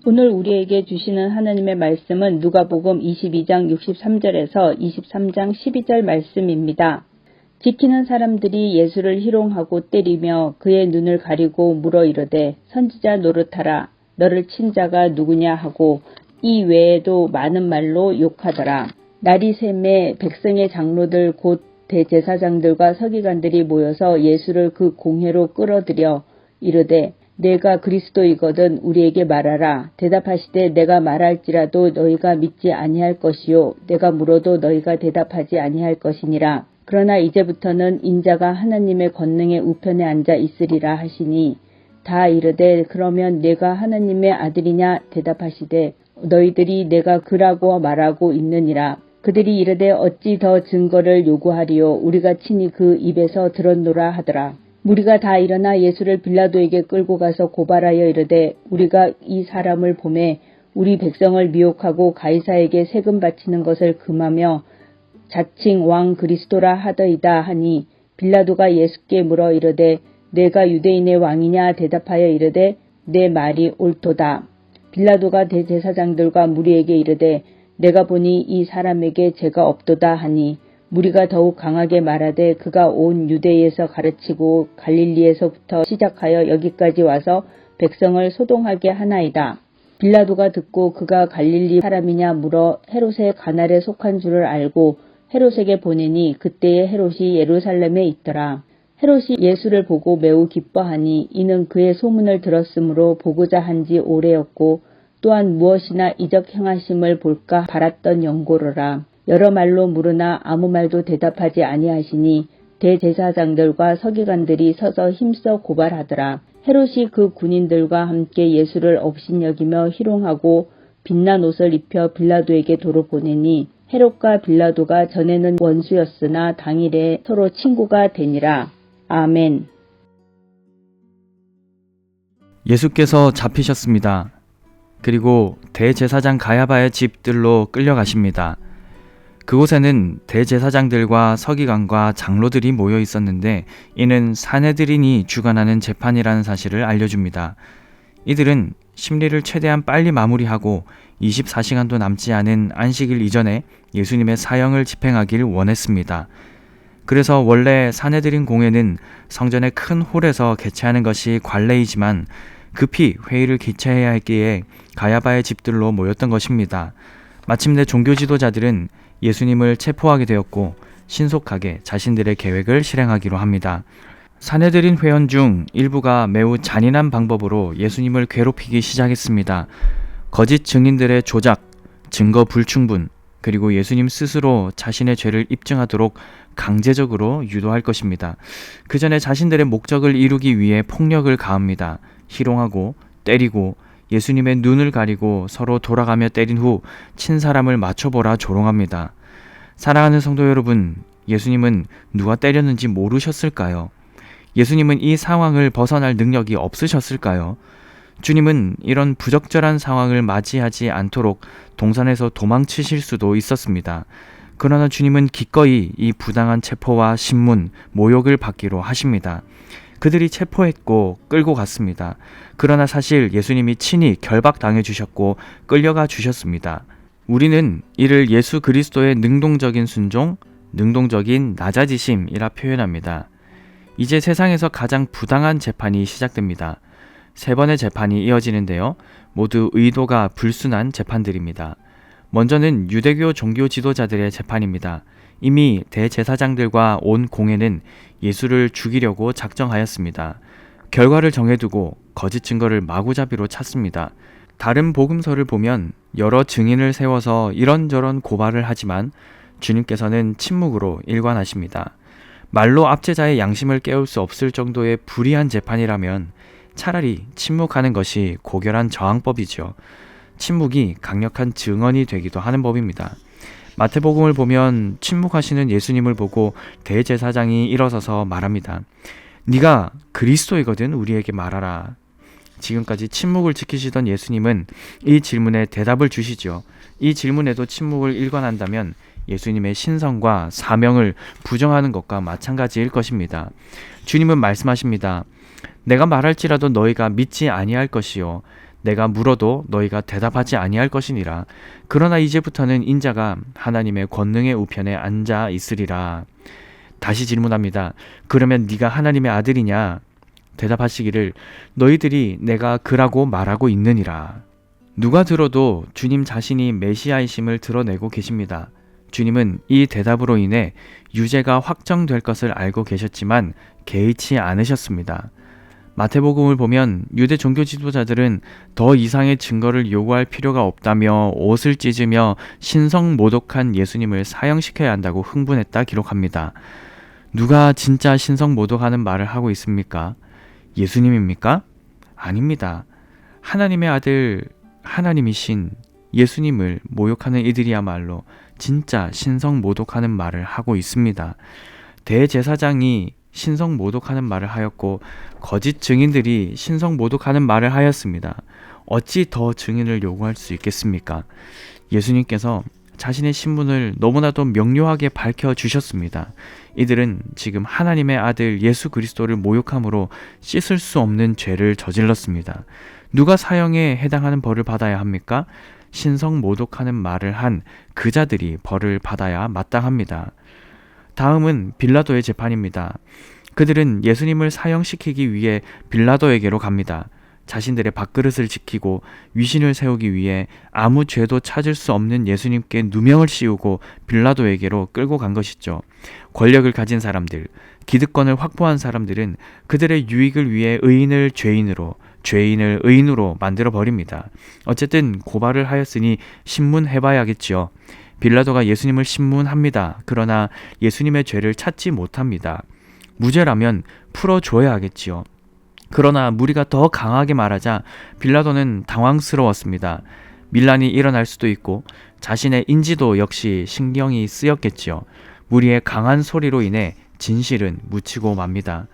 오늘 우리에게 주시는 하나님의 말씀은 누가복음 22장 63절에서 23장 12절 말씀입니다. 지키는 사람들이 예수를 희롱하고 때리며 그의 눈을 가리고 물어 이르되 선지자 노릇하라. 너를 친 자가 누구냐 하고 이 외에도 많은 말로 욕하더라. 날이 샘에 백성의 장로들 곧 대제사장들과 서기관들이 모여서 예수를 그 공회로 끌어들여 이르되 내가 그리스도이거든 우리에게 말하라. 대답하시되 내가 말할지라도 너희가 믿지 아니할 것이요 내가 물어도 너희가 대답하지 아니할 것이니라. 그러나 이제부터는 인자가 하나님의 권능의 우편에 앉아 있으리라 하시니 다 이르되 그러면 내가 하나님의 아들이냐 대답하시되 너희들이 내가 그라고 말하고 있느니라. 그들이 이르되 어찌 더 증거를 요구하리요 우리가 친히 그 입에서 들었노라 하더라. 무리가 다 일어나 예수를 빌라도에게 끌고 가서 고발하여 이르되 우리가 이 사람을 보매 우리 백성을 미혹하고 가이사에게 세금 바치는 것을 금하며 자칭 왕 그리스도라 하더이다 하니 빌라도가 예수께 물어 이르되 내가 유대인의 왕이냐 대답하여 이르되 내 말이 옳도다. 빌라도가 대제사장들과 무리에게 이르되 내가 보니 이 사람에게 죄가 없도다 하니 무리가 더욱 강하게 말하되 그가 온 유대에서 가르치고 갈릴리에서부터 시작하여 여기까지 와서 백성을 소동하게 하나이다. 빌라도가 듣고 그가 갈릴리 사람이냐 물어 헤롯의 관할에 속한 줄을 알고 헤롯에게 보내니 그때에 헤롯이 예루살렘에 있더라. 헤롯이 예수를 보고 매우 기뻐하니 이는 그의 소문을 들었으므로 보고자 한지 오래였고 또한 무엇이나 이적 행하심을 볼까 바랐던 연고로라. 여러 말로 물으나 아무 말도 대답하지 아니하시니 대제사장들과 서기관들이 서서 힘써 고발하더라. 헤롯이 그 군인들과 함께 예수를 업신여기며 희롱하고 빛난 옷을 입혀 빌라도에게 도로 보내니 헤롯과 빌라도가 전에는 원수였으나 당일에 서로 친구가 되니라. 아멘. 예수께서 잡히셨습니다. 그리고 대제사장 가야바의 집들로 끌려가십니다. 그곳에는 대제사장들과 서기관과 장로들이 모여 있었는데 이는 산헤드린이 주관하는 재판이라는 사실을 알려줍니다. 이들은 심리를 최대한 빨리 마무리하고 24시간도 남지 않은 안식일 이전에 예수님의 사형을 집행하길 원했습니다. 그래서 원래 산헤드린 공회는 성전의 큰 홀에서 개최하는 것이 관례이지만 급히 회의를 개최해야 했기에 가야바의 집들로 모였던 것입니다. 마침내 종교 지도자들은 예수님을 체포하게 되었고 신속하게 자신들의 계획을 실행하기로 합니다. 산헤드린 회원 중 일부가 매우 잔인한 방법으로 예수님을 괴롭히기 시작했습니다. 거짓 증인들의 조작, 증거 불충분, 그리고 예수님 스스로 자신의 죄를 입증하도록 강제적으로 유도할 것입니다. 그 전에 자신들의 목적을 이루기 위해 폭력을 가합니다. 희롱하고 때리고 예수님의 눈을 가리고 서로 돌아가며 때린 후 친 사람을 맞춰보라 조롱합니다. 사랑하는 성도 여러분, 예수님은 누가 때렸는지 모르셨을까요? 예수님은 이 상황을 벗어날 능력이 없으셨을까요? 주님은 이런 부적절한 상황을 맞이하지 않도록 동산에서 도망치실 수도 있었습니다. 그러나 주님은 기꺼이 이 부당한 체포와 신문, 모욕을 받기로 하십니다. 그들이 체포했고 끌고 갔습니다. 그러나 사실 예수님이 친히 결박당해 주셨고 끌려가 주셨습니다. 우리는 이를 예수 그리스도의 능동적인 순종, 능동적인 낮아지심이라 표현합니다. 이제 세상에서 가장 부당한 재판이 시작됩니다. 3번의 재판이 이어지는데요. 모두 의도가 불순한 재판들입니다. 먼저는 유대교 종교 지도자들의 재판입니다. 이미 대제사장들과 온 공회는 예수를 죽이려고 작정하였습니다. 결과를 정해두고 거짓 증거를 마구잡이로 찾습니다. 다른 복음서를 보면 여러 증인을 세워서 이런저런 고발을 하지만 주님께서는 침묵으로 일관하십니다. 말로 압제자의 양심을 깨울 수 없을 정도의 불의한 재판이라면 차라리 침묵하는 것이 고결한 저항법이죠. 침묵이 강력한 증언이 되기도 하는 법입니다. 마태복음을 보면 침묵하시는 예수님을 보고 대제사장이 일어서서 말합니다. 네가 그리스도이거든 우리에게 말하라. 지금까지 침묵을 지키시던 예수님은 이 질문에 대답을 주시죠. 이 질문에도 침묵을 일관한다면 예수님의 신성과 사명을 부정하는 것과 마찬가지일 것입니다. 주님은 말씀하십니다. 내가 말할지라도 너희가 믿지 아니할 것이요 내가 물어도 너희가 대답하지 아니할 것이니라. 그러나 이제부터는 인자가 하나님의 권능의 우편에 앉아 있으리라. 다시 질문합니다. 그러면 네가 하나님의 아들이냐? 대답하시기를 너희들이 내가 그라고 말하고 있느니라. 누가 들어도 주님 자신이 메시아이심을 드러내고 계십니다. 주님은 이 대답으로 인해 유죄가 확정될 것을 알고 계셨지만 개의치 않으셨습니다. 마태복음을 보면 유대 종교 지도자들은 더 이상의 증거를 요구할 필요가 없다며 옷을 찢으며 신성모독한 예수님을 사형시켜야 한다고 흥분했다 기록합니다. 누가 진짜 신성모독하는 말을 하고 있습니까? 예수님입니까? 아닙니다. 하나님의 아들 하나님이신 예수님을 모욕하는 이들이야말로 진짜 신성모독하는 말을 하고 있습니다. 대제사장이 신성모독하는 말을 하였고 거짓 증인들이 신성모독하는 말을 하였습니다. 어찌 더 증인을 요구할 수 있겠습니까? 예수님께서 자신의 신분을 너무나도 명료하게 밝혀주셨습니다. 이들은 지금 하나님의 아들 예수 그리스도를 모욕함으로 씻을 수 없는 죄를 저질렀습니다. 누가 사형에 해당하는 벌을 받아야 합니까? 신성모독하는 말을 한 그자들이 벌을 받아야 마땅합니다. 다음은 빌라도의 재판입니다. 그들은 예수님을 사형시키기 위해 빌라도에게로 갑니다. 자신들의 밥그릇을 지키고 위신을 세우기 위해 아무 죄도 찾을 수 없는 예수님께 누명을 씌우고 빌라도에게로 끌고 간 것이죠. 권력을 가진 사람들, 기득권을 확보한 사람들은 그들의 유익을 위해 의인을 죄인으로, 죄인을 의인으로 만들어 버립니다. 어쨌든 고발을 하였으니 신문해봐야겠지요. 빌라도가 예수님을 신문합니다. 그러나 예수님의 죄를 찾지 못합니다. 무죄라면 풀어줘야 하겠지요. 그러나 무리가 더 강하게 말하자 빌라도는 당황스러웠습니다. 밀란이 일어날 수도 있고 자신의 인지도 역시 신경이 쓰였겠지요. 무리의 강한 소리로 인해 진실은 묻히고 맙니다.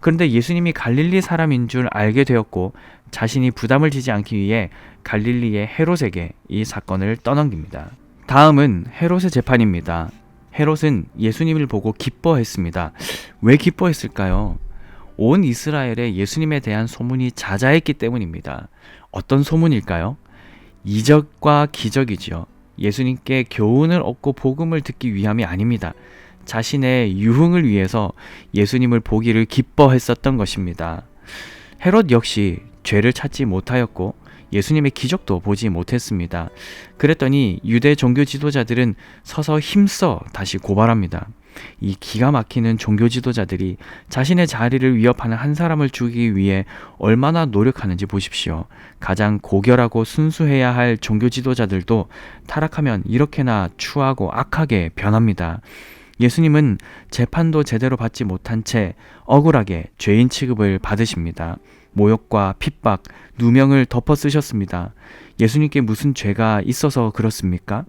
그런데 예수님이 갈릴리 사람인 줄 알게 되었고 자신이 부담을 지지 않기 위해 갈릴리의 헤롯에게 이 사건을 떠넘깁니다. 다음은 헤롯의 재판입니다. 헤롯은 예수님을 보고 기뻐했습니다. 왜 기뻐했을까요? 온 이스라엘에 예수님에 대한 소문이 자자했기 때문입니다. 어떤 소문일까요? 이적과 기적이지요. 예수님께 교훈을 얻고 복음을 듣기 위함이 아닙니다. 자신의 유흥을 위해서 예수님을 보기를 기뻐했었던 것입니다. 헤롯 역시 죄를 찾지 못하였고 예수님의 기적도 보지 못했습니다. 그랬더니 유대 종교 지도자들은 서서 힘써 다시 고발합니다. 이 기가 막히는 종교 지도자들이 자신의 자리를 위협하는 한 사람을 죽이기 위해 얼마나 노력하는지 보십시오. 가장 고결하고 순수해야 할 종교 지도자들도 타락하면 이렇게나 추하고 악하게 변합니다. 예수님은 재판도 제대로 받지 못한 채 억울하게 죄인 취급을 받으십니다. 모욕과 핍박, 누명을 덮어 쓰셨습니다. 예수님께 무슨 죄가 있어서 그렇습니까?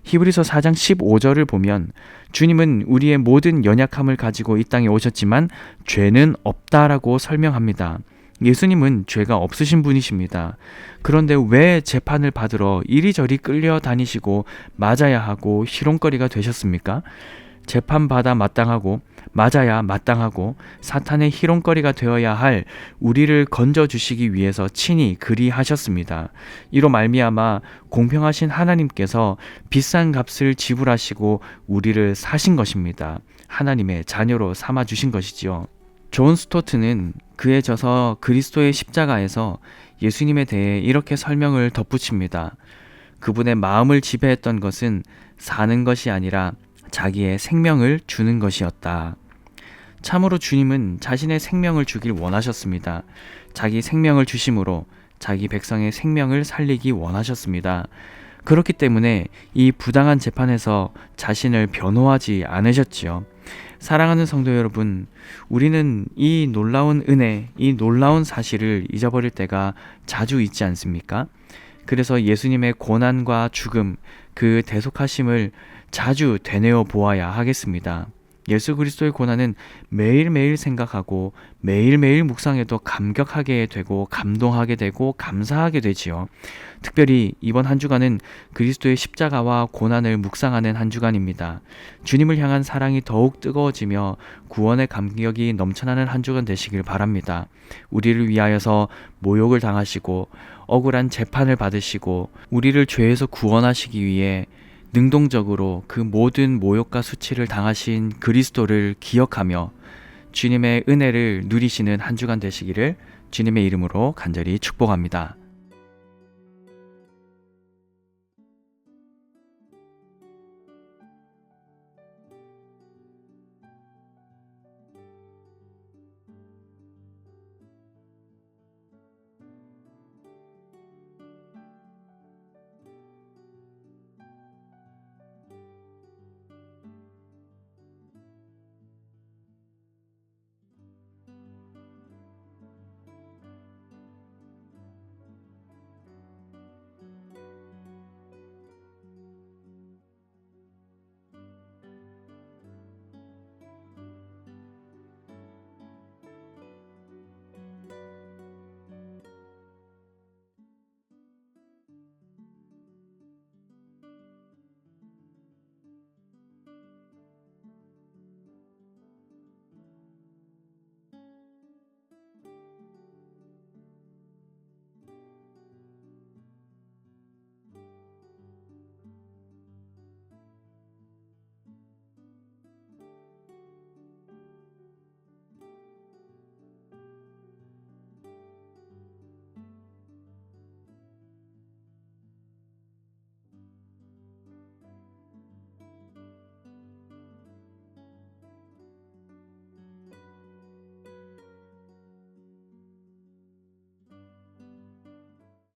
히브리서 4장 15절을 보면 주님은 우리의 모든 연약함을 가지고 이 땅에 오셨지만 죄는 없다라고 설명합니다. 예수님은 죄가 없으신 분이십니다. 그런데 왜 재판을 받으러 이리저리 끌려다니시고 맞아야 하고 희롱거리가 되셨습니까? 재판받아 마땅하고 맞아야 마땅하고 사탄의 희롱거리가 되어야 할 우리를 건져주시기 위해서 친히 그리하셨습니다. 이로 말미암아 공평하신 하나님께서 비싼 값을 지불하시고 우리를 사신 것입니다. 하나님의 자녀로 삼아주신 것이지요. 존 스토트는 그에 져서 그리스도의 십자가에서 예수님에 대해 이렇게 설명을 덧붙입니다. 그분의 마음을 지배했던 것은 사는 것이 아니라 자기의 생명을 주는 것이었다. 참으로 주님은 자신의 생명을 주길 원하셨습니다. 자기 생명을 주심으로 자기 백성의 생명을 살리기 원하셨습니다. 그렇기 때문에 이 부당한 재판에서 자신을 변호하지 않으셨지요. 사랑하는 성도 여러분, 우리는 이 놀라운 은혜, 이 놀라운 사실을 잊어버릴 때가 자주 있지 않습니까? 그래서 예수님의 고난과 죽음, 그 대속하심을 자주 되뇌어 보아야 하겠습니다. 예수 그리스도의 고난은 매일매일 생각하고 매일매일 묵상해도 감격하게 되고 감동하게 되고 감사하게 되지요. 특별히 이번 한 주간은 그리스도의 십자가와 고난을 묵상하는 한 주간입니다. 주님을 향한 사랑이 더욱 뜨거워지며 구원의 감격이 넘쳐나는 한 주간 되시길 바랍니다. 우리를 위하여서 모욕을 당하시고 억울한 재판을 받으시고 우리를 죄에서 구원하시기 위해 능동적으로 그 모든 모욕과 수치를 당하신 그리스도를 기억하며 주님의 은혜를 누리시는 한 주간 되시기를 주님의 이름으로 간절히 축복합니다.